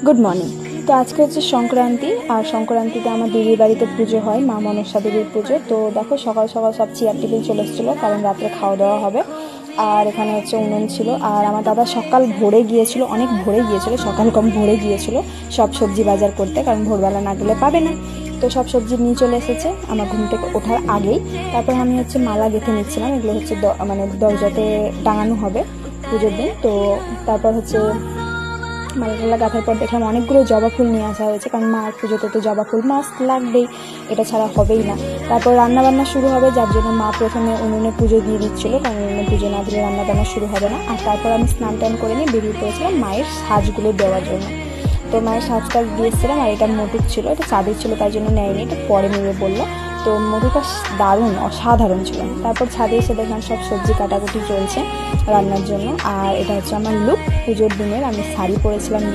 Good morning. তো আজকে হচ্ছে সংক্রান্তি, আর সংক্রান্তিতে আমার দিদির বাড়িতে পুজো হয়, মা মনসা দেবীর পুজো। তো দেখো সকাল সকাল সব চেয়ার টেবিল চলে এসেছিলো, কারণ রাত্রে খাওয়া দাওয়া হবে। আর এখানে হচ্ছে উনুন ছিল। আর আমার দাদা সকাল ভোরে গিয়েছিল, অনেক ভোরে গিয়েছিল, সকাল কম ভোরে গিয়েছিল সব সবজি বাজার করতে, কারণ ভোরবেলা না গেলে পাবে না। তো সব সবজি নিয়ে চলে এসেছে আমার ঘুম থেকে ওঠার আগেই। তারপর আমি হচ্ছে মালা গেঁথে নিচ্ছিলাম, এগুলো হচ্ছে মানে দরজাতে টাঙানো হবে পুজোর দিন। তো তারপর হচ্ছে মালা গাঁথার পর দেখলাম অনেকগুলো জবা ফুল নিয়ে আসা হয়েছে, কারণ মার পুজোতে তো জবা ফুল মাস্ট লাগবেই, এটা ছাড়া হবেই না। তারপর রান্নাবান্না শুরু হবে, যার জন্য মা প্রথমে উনুনে পুজো দিয়ে দিচ্ছিলো, কারণ উনুনে পুজো না দিলে রান্নাবান্না শুরু হবে না। আর তারপর আমি স্নান টান করে নিয়ে বেরিয়ে পড়েছিলাম মায়ের সাজগুলো দেওয়ার জন্য। তো মায়ের সাজটা দিয়েছিলাম, আর এটা মোটুক ছিল, এটা চাঁদের ছিল, তাই জন্য নেয়নি, এটা পরে নেবে বললো। তো মোটুটা দারুণ অসাধারণ ছিল। তারপর ছাদে এসে দেখলাম সব সবজি কাটাকুটি চলছে রান্নার জন্য। আর এটা হচ্ছে আমার লুক পুজোর দিনের, আমি শাড়ি পরেছিলাম।